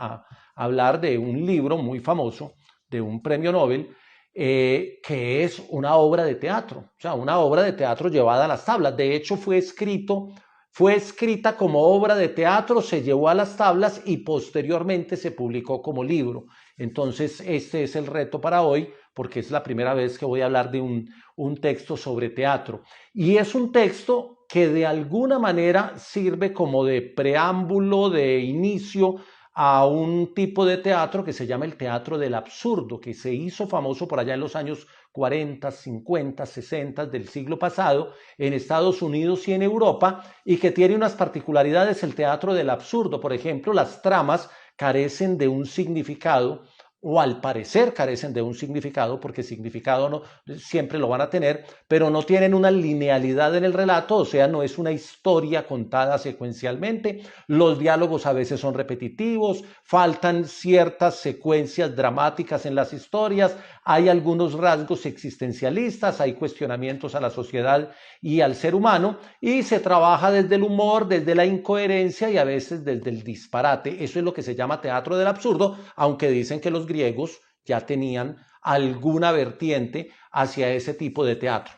a hablar de un libro muy famoso, de un premio Nobel, que es una obra de teatro, o sea, una obra de teatro llevada a las tablas. De hecho, fue escrita como obra de teatro, se llevó a las tablas y posteriormente se publicó como libro. Entonces, este es el reto para hoy, porque es la primera vez que voy a hablar de un texto sobre teatro. Y es un texto que de alguna manera sirve como de preámbulo, de inicio a un tipo de teatro que se llama el teatro del absurdo, que se hizo famoso por allá en los años 40, 50, 60 del siglo pasado en Estados Unidos y en Europa, y que tiene unas particularidades el teatro del absurdo. Por ejemplo, las tramas carecen de un significado, o al parecer carecen de un significado, porque significado no siempre lo van a tener, pero no tienen una linealidad en el relato, o sea, no es una historia contada secuencialmente. Los diálogos a veces son repetitivos, faltan ciertas secuencias dramáticas en las historias, hay algunos rasgos existencialistas, hay cuestionamientos a la sociedad y al ser humano, y se trabaja desde el humor, desde la incoherencia y a veces desde el disparate. Eso es lo que se llama teatro del absurdo, aunque dicen que los griegos ya tenían alguna vertiente hacia ese tipo de teatro.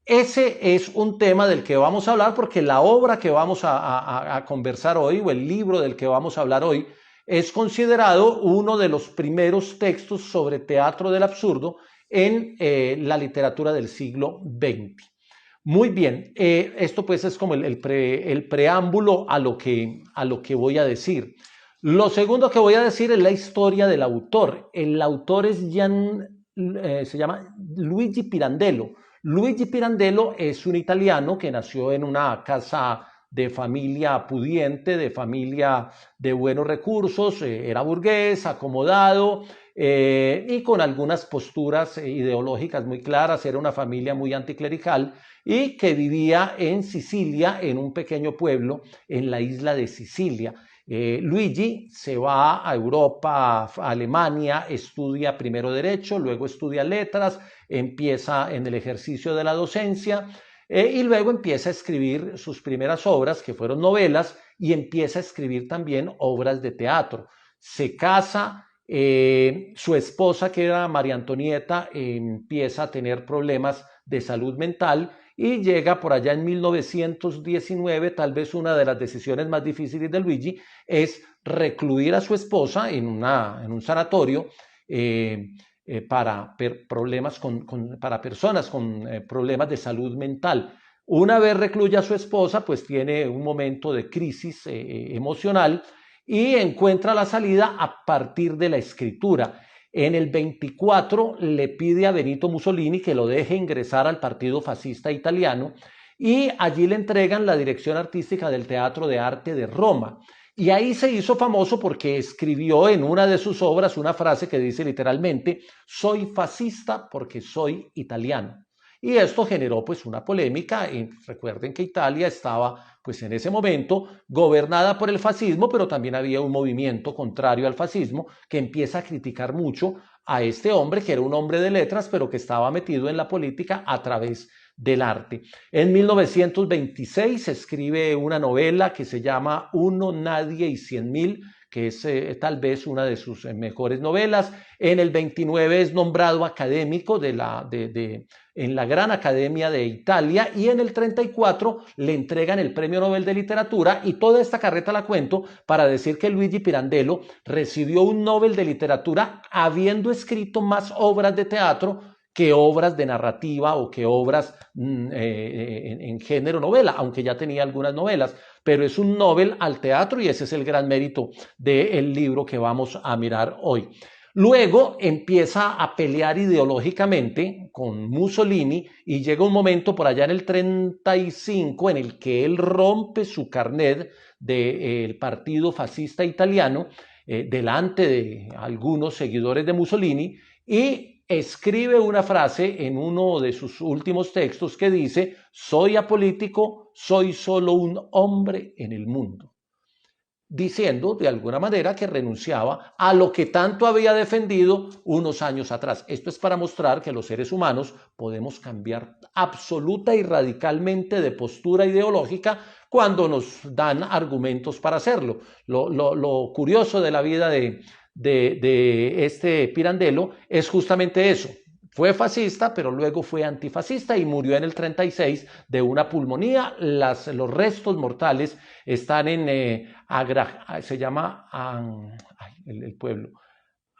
Ese es un tema del que vamos a hablar porque la obra que vamos a conversar hoy, o el libro del que vamos a hablar hoy, es considerado uno de los primeros textos sobre teatro del absurdo en la literatura del siglo XX. Muy bien, esto pues es como el preámbulo a lo que voy a decir. Lo segundo que voy a decir es la historia del autor. El autor se llama Luigi Pirandello. Luigi Pirandello es un italiano que nació en una casa de familia pudiente, de familia de buenos recursos, era burgués, acomodado y con algunas posturas ideológicas muy claras. Era una familia muy anticlerical y que vivía en Sicilia, en un pequeño pueblo en la isla de Sicilia. Luigi se va a Europa, a Alemania, estudia primero Derecho, luego estudia Letras, empieza en el ejercicio de la docencia y luego empieza a escribir sus primeras obras, que fueron novelas, y empieza a escribir también obras de teatro. Se casa, su esposa, que era María Antonieta, empieza a tener problemas de salud mental y llega por allá en 1919. Tal vez una de las decisiones más difíciles de Luigi es recluir a su esposa en un sanatorio para para personas con problemas de salud mental. Una vez recluye a su esposa, pues tiene un momento de crisis emocional y encuentra la salida a partir de la escritura. En el 24 le pide a Benito Mussolini que lo deje ingresar al Partido Fascista Italiano y allí le entregan la dirección artística del Teatro de Arte de Roma. Y ahí se hizo famoso porque escribió en una de sus obras una frase que dice literalmente: soy fascista porque soy italiano. Y esto generó pues una polémica, y recuerden que Italia estaba pues en ese momento gobernada por el fascismo, pero también había un movimiento contrario al fascismo que empieza a criticar mucho a este hombre, que era un hombre de letras, pero que estaba metido en la política a través del arte. En 1926 escribe una novela que se llama Uno, Nadie y 100.000, que es tal vez una de sus mejores novelas. En el 29 es nombrado académico en la Gran Academia de Italia, y en el 34 le entregan el Premio Nobel de Literatura. Y toda esta carreta la cuento para decir que Luigi Pirandello recibió un Nobel de Literatura habiendo escrito más obras de teatro que obras de narrativa o que obras en género novela, aunque ya tenía algunas novelas, pero es un Nobel al teatro, y ese es el gran mérito del libro que vamos a mirar hoy. Luego empieza a pelear ideológicamente con Mussolini y llega un momento por allá en el 35 en el que él rompe su carnet del Partido Fascista Italiano delante de algunos seguidores de Mussolini, y escribe una frase en uno de sus últimos textos que dice: soy apolítico, soy solo un hombre en el mundo, diciendo de alguna manera que renunciaba a lo que tanto había defendido unos años atrás. Esto es para mostrar que los seres humanos podemos cambiar absoluta y radicalmente de postura ideológica, cuando nos dan argumentos para hacerlo. Lo curioso de la vida de este Pirandello es justamente eso. Fue fascista, pero luego fue antifascista y murió en el 36 de una pulmonía. Los restos mortales están en se llama el pueblo,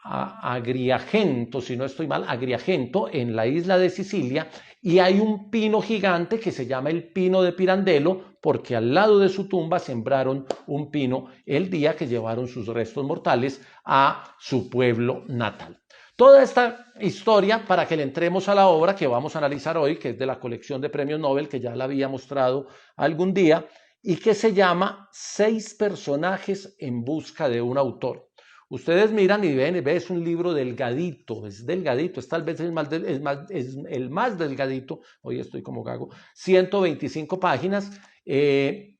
Agriagento, si no estoy mal, Agriagento, en la isla de Sicilia, y hay un pino gigante que se llama el pino de Pirandello, porque al lado de su tumba sembraron un pino el día que llevaron sus restos mortales a su pueblo natal. Toda esta historia, para que le entremos a la obra que vamos a analizar hoy, que es de la colección de premios Nobel, que ya la había mostrado algún día, y que se llama 6 personajes en busca de un autor. Ustedes miran y ven, es un libro delgadito, es tal vez el más delgadito, hoy estoy como gago, 125 páginas.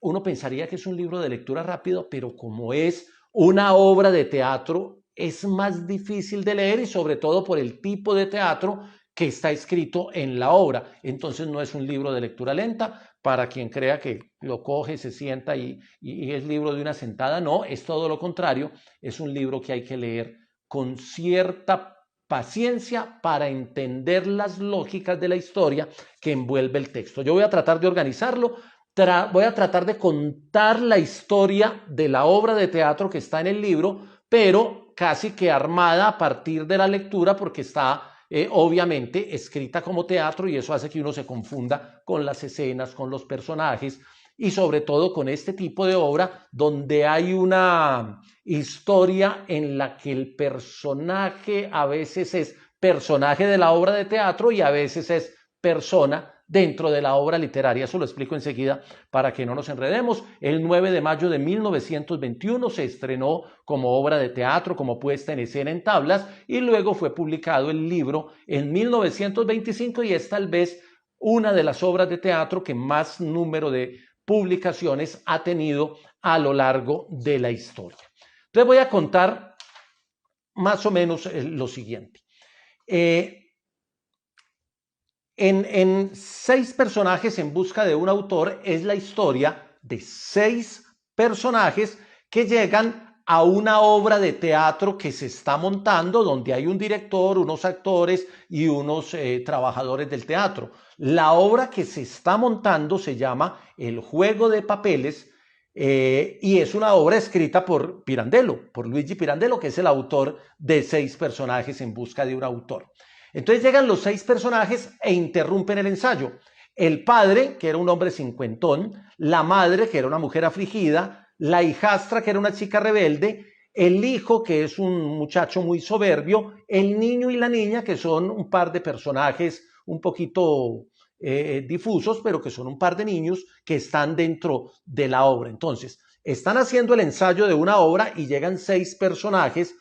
Uno pensaría que es un libro de lectura rápido, pero como es una obra de teatro, es más difícil de leer y sobre todo por el tipo de teatro que está escrito en la obra. Entonces no es un libro de lectura lenta, para quien crea que lo coge, se sienta y es libro de una sentada. No, es todo lo contrario, es un libro que hay que leer con cierta paciencia para entender las lógicas de la historia que envuelve el texto. Yo voy a tratar de organizarlo, voy a tratar de contar la historia de la obra de teatro que está en el libro, pero casi que armada a partir de la lectura, porque está obviamente escrita como teatro, y eso hace que uno se confunda con las escenas, con los personajes, y sobre todo con este tipo de obra donde hay una historia en la que el personaje a veces es personaje de la obra de teatro y a veces es persona dentro de la obra literaria. Eso lo explico enseguida para que no nos enredemos. El 9 de mayo de 1921 se estrenó como obra de teatro, como puesta en escena en tablas, y luego fue publicado el libro en 1925 y es tal vez una de las obras de teatro que más número de publicaciones ha tenido a lo largo de la historia. Entonces voy a contar más o menos lo siguiente. En 6 personajes en busca de un autor es la historia de 6 personajes que llegan a una obra de teatro que se está montando, donde hay un director, unos actores y unos trabajadores del teatro. La obra que se está montando se llama El juego de papeles, y es una obra escrita por Pirandello, por Luigi Pirandello, que es el autor de 6 personajes en busca de un autor. Entonces llegan los 6 personajes e interrumpen el ensayo. El padre, que era un hombre cincuentón, la madre, que era una mujer afligida, la hijastra, que era una chica rebelde, el hijo, que es un muchacho muy soberbio, el niño y la niña, que son un par de personajes un poquito difusos, pero que son un par de niños que están dentro de la obra. Entonces, están haciendo el ensayo de una obra y llegan 6 personajes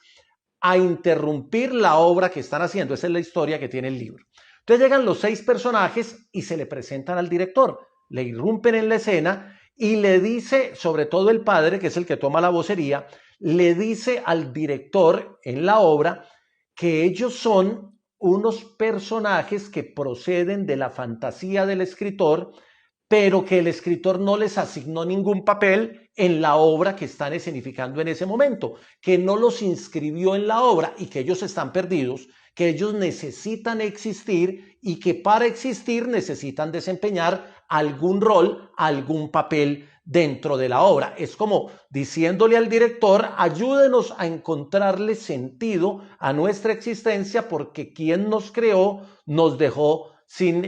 a interrumpir la obra que están haciendo. Esa es la historia que tiene el libro. Entonces llegan los 6 personajes y se le presentan al director, le irrumpen en la escena y le dice, sobre todo el padre, que es el que toma la vocería, le dice al director en la obra que ellos son unos personajes que proceden de la fantasía del escritor, pero que el escritor no les asignó ningún papel en la obra que están escenificando en ese momento, que no los inscribió en la obra y que ellos están perdidos, que ellos necesitan existir y que para existir necesitan desempeñar algún rol, algún papel dentro de la obra. Es como diciéndole al director, ayúdenos a encontrarle sentido a nuestra existencia, porque quien nos creó nos dejó sin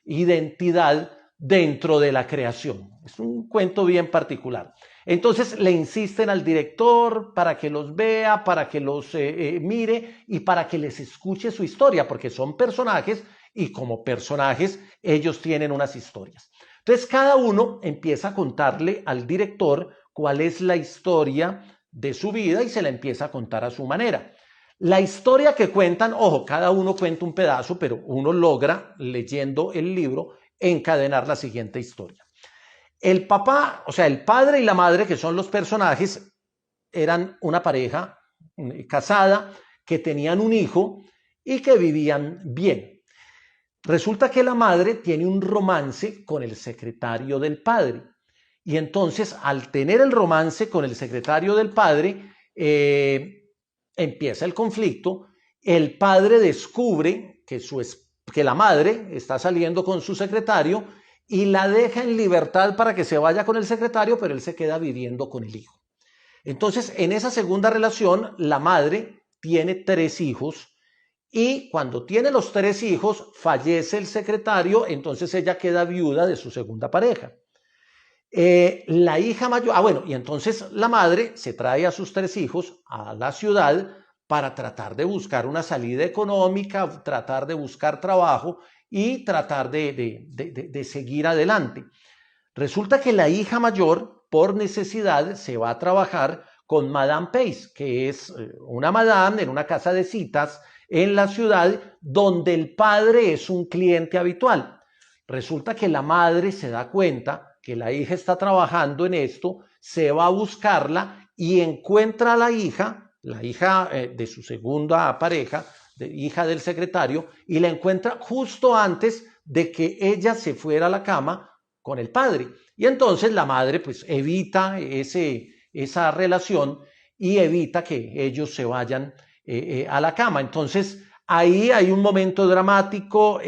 identidad dentro de la creación. Es un cuento bien particular. Entonces le insisten al director para que los vea, para que los mire y para que les escuche su historia, porque son personajes y como personajes ellos tienen unas historias. Entonces cada uno empieza a contarle al director cuál es la historia de su vida y se la empieza a contar a su manera. La historia que cuentan, ojo, cada uno cuenta un pedazo, pero uno logra, leyendo el libro, encadenar la siguiente historia. El papá, o sea, el padre y la madre, que son los personajes, eran una pareja casada que tenían un hijo y que vivían bien. Resulta que la madre tiene un romance con el secretario del padre Y entonces, al tener el romance con el secretario del padre, empieza el conflicto. El padre descubre que la madre está saliendo con su secretario y la deja en libertad para que se vaya con el secretario, pero él se queda viviendo con el hijo. Entonces, en esa segunda relación, la madre tiene 3 hijos y cuando tiene los 3 hijos, fallece el secretario, entonces ella queda viuda de su segunda pareja. La hija mayor, bueno, y entonces la madre se trae a sus 3 hijos a la ciudad para tratar de buscar una salida económica, tratar de buscar trabajo y tratar de seguir adelante. Resulta que la hija mayor, por necesidad, se va a trabajar con Madame Pace, que es una madame en una casa de citas en la ciudad donde el padre es un cliente habitual. Resulta que la madre se da cuenta que la hija está trabajando en esto, se va a buscarla y encuentra a la hija de su segunda pareja, hija del secretario, y la encuentra justo antes de que ella se fuera a la cama con el padre. Y entonces la madre pues evita esa relación y evita que ellos se vayan a la cama. Entonces ahí hay un momento dramático,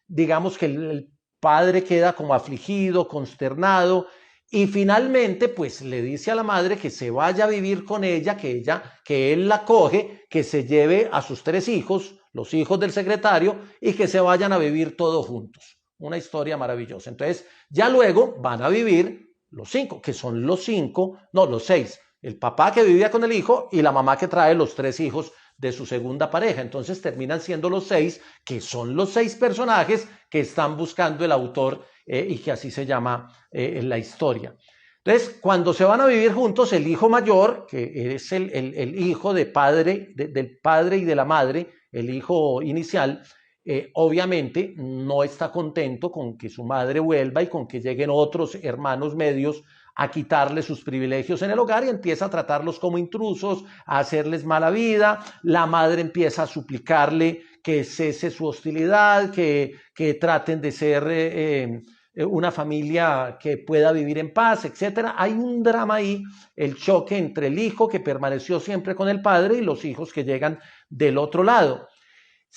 digamos que el padre queda como afligido, consternado, y finalmente pues le dice a la madre que se vaya a vivir con ella, que él la coge, que se lleve a sus 3 hijos, los hijos del secretario, y que se vayan a vivir todos juntos. Una historia maravillosa. Entonces ya luego van a vivir los 5, que son los 6. El papá que vivía con el hijo y la mamá que trae los 3 hijos de su segunda pareja. Entonces terminan siendo los 6, que son los 6 personajes que están buscando el autor y que así se llama la historia. Entonces, cuando se van a vivir juntos, el hijo mayor, que es el hijo del padre y de la madre, el hijo inicial, obviamente no está contento con que su madre vuelva y con que lleguen otros hermanos medios a quitarle sus privilegios en el hogar y empieza a tratarlos como intrusos, a hacerles mala vida. La madre empieza a suplicarle que cese su hostilidad, que traten de ser una familia que pueda vivir en paz, etc. Hay un drama ahí, el choque entre el hijo que permaneció siempre con el padre y los hijos que llegan del otro lado.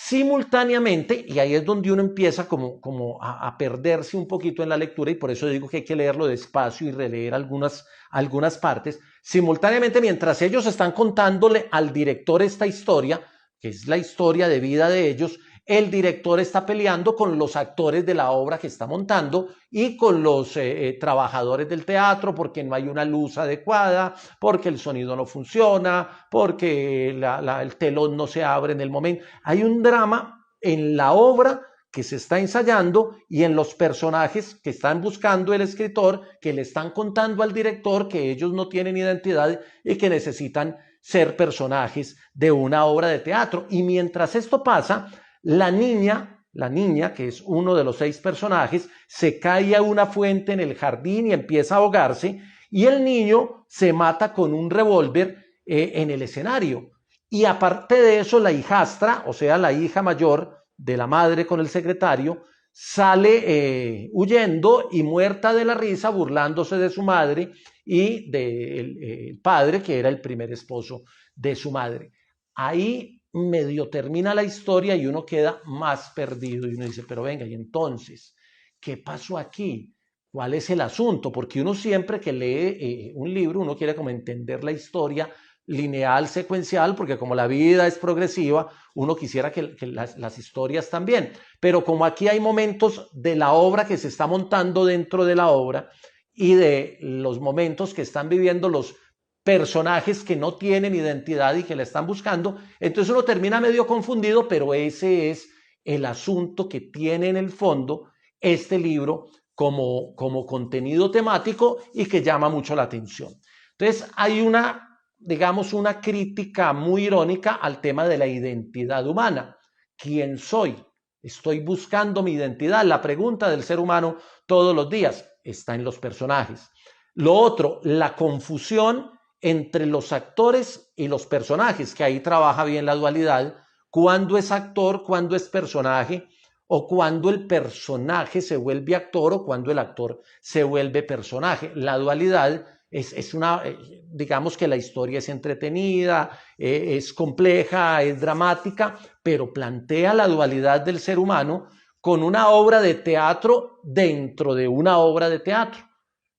Simultáneamente, y ahí es donde uno empieza como a perderse un poquito en la lectura, y por eso digo que hay que leerlo despacio y releer algunas partes, simultáneamente mientras ellos están contándole al director esta historia, que es la historia de vida de ellos, el director está peleando con los actores de la obra que está montando y con los trabajadores del teatro porque no hay una luz adecuada, porque el sonido no funciona, porque el telón no se abre en el momento. Hay un drama en la obra que se está ensayando y en los personajes que están buscando el escritor, que le están contando al director que ellos no tienen identidad y que necesitan ser personajes de una obra de teatro. Y mientras esto pasa, la niña, que es uno de los 6 personajes, se cae a una fuente en el jardín y empieza a ahogarse, y el niño se mata con un revólver en el escenario. Y aparte de eso, la hijastra, o sea, la hija mayor de la madre con el secretario, sale huyendo y muerta de la risa, burlándose de su madre y del padre, que era el primer esposo de su madre. Ahí medio termina la historia y uno queda más perdido y uno dice, pero venga, y entonces, ¿qué pasó aquí? ¿Cuál es el asunto? Porque uno siempre que lee un libro, uno quiere como entender la historia lineal, secuencial, porque como la vida es progresiva, uno quisiera que las historias también. Pero como aquí hay momentos de la obra que se está montando dentro de la obra y de los momentos que están viviendo los personajes que no tienen identidad y que la están buscando, entonces uno termina medio confundido, pero ese es el asunto que tiene en el fondo este libro como contenido temático y que llama mucho la atención. Entonces hay digamos, una crítica muy irónica al tema de la identidad humana. ¿Quién soy? Estoy buscando mi identidad. La pregunta del ser humano todos los días está en los personajes. Lo otro, la confusión entre los actores y los personajes, que ahí trabaja bien la dualidad, cuándo es actor, cuándo es personaje, o cuando el personaje se vuelve actor o cuando el actor se vuelve personaje. La dualidad es una, digamos que la historia es entretenida, es compleja, es dramática, pero plantea la dualidad del ser humano con una obra de teatro dentro de una obra de teatro.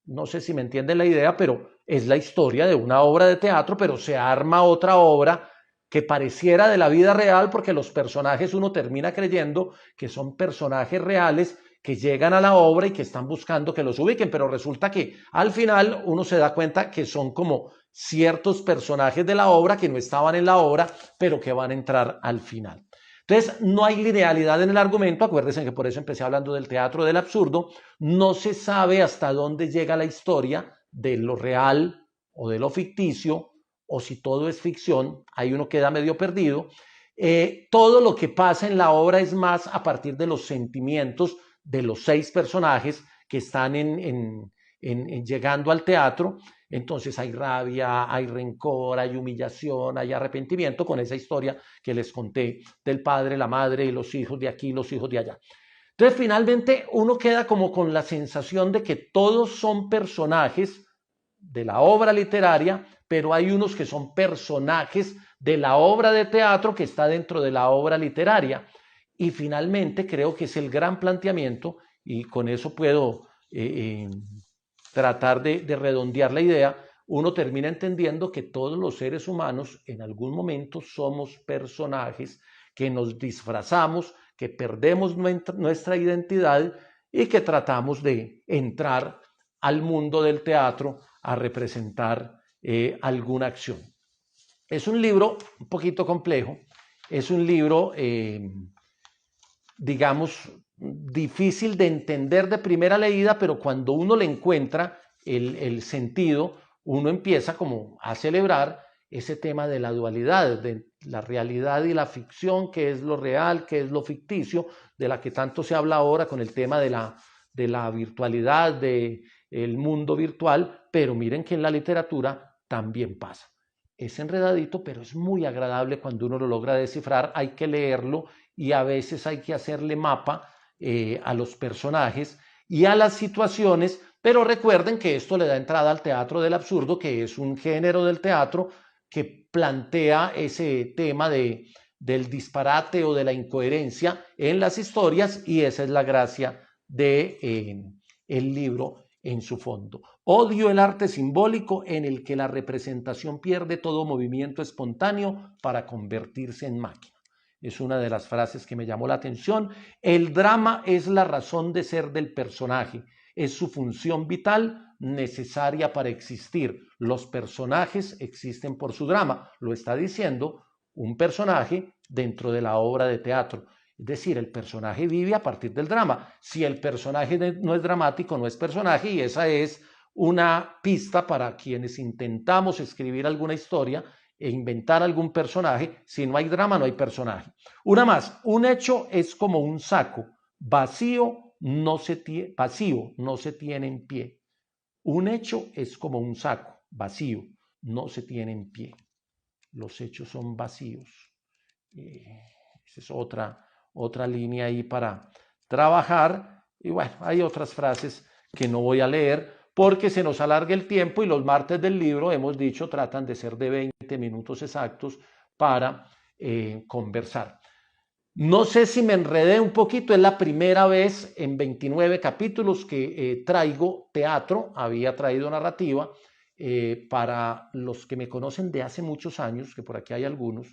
No sé si me entienden la idea, pero es la historia de una obra de teatro, pero se arma otra obra que pareciera de la vida real, porque los personajes uno termina creyendo que son personajes reales que llegan a la obra y que están buscando que los ubiquen, pero resulta que al final uno se da cuenta que son como ciertos personajes de la obra que no estaban en la obra, pero que van a entrar al final. Entonces, no hay linealidad en el argumento, acuérdense que por eso empecé hablando del teatro del absurdo, no se sabe hasta dónde llega la historia de lo real o de lo ficticio, o si todo es ficción, ahí uno queda medio perdido. Todo lo que pasa en la obra es más a partir de los sentimientos de los 6 personajes que están llegando al teatro. Entonces hay rabia, hay rencor, hay humillación, hay arrepentimiento con esa historia que les conté del padre, la madre y los hijos de aquí, los hijos de allá. Entonces finalmente uno queda como con la sensación de que todos son personajes de la obra literaria, pero hay unos que son personajes de la obra de teatro que está dentro de la obra literaria. Y finalmente creo que es el gran planteamiento, y con eso puedo tratar de redondear la idea, uno termina entendiendo que todos los seres humanos en algún momento somos personajes, que nos disfrazamos, que perdemos nuestra identidad y que tratamos de entrar al mundo del teatro a representar alguna acción. Es un libro un poquito complejo, es un libro, digamos, difícil de entender de primera leída, pero cuando uno le encuentra el sentido, uno empieza como a celebrar ese tema de la dualidad, de la realidad y la ficción, que es lo real, que es lo ficticio, de la que tanto se habla ahora con el tema de la virtualidad, del mundo virtual, pero miren que en la literatura también pasa. Es enredadito, pero es muy agradable cuando uno lo logra descifrar, hay que leerlo y a veces hay que hacerle mapa a los personajes y a las situaciones, pero recuerden que esto le da entrada al teatro del absurdo, que es un género del teatro que plantea ese tema del disparate o de la incoherencia en las historias, y esa es la gracia del libro en su fondo. Odio el arte simbólico en el que la representación pierde todo movimiento espontáneo para convertirse en máquina. Es una de las frases que me llamó la atención. El drama es la razón de ser del personaje, es su función vital necesaria para existir. Los personajes existen por su drama, lo está diciendo un personaje dentro de la obra de teatro. Es decir, el personaje vive a partir del drama. Si el personaje no es dramático, no es personaje, y esa es una pista para quienes intentamos escribir alguna historia e inventar algún personaje. Si no hay drama, no hay personaje. Una más, un hecho es como un saco, vacío no se tiene en pie. Un hecho es como un saco, vacío, no se tiene en pie. Los hechos son vacíos. Esa es otra línea ahí para trabajar. Y bueno, hay otras frases que no voy a leer porque se nos alarga el tiempo, y los martes del libro, hemos dicho, tratan de ser de 20 minutos exactos para conversar. No sé si me enredé un poquito, es la primera vez en 29 capítulos que traigo teatro, había traído narrativa. Para los que me conocen de hace muchos años, que por aquí hay algunos,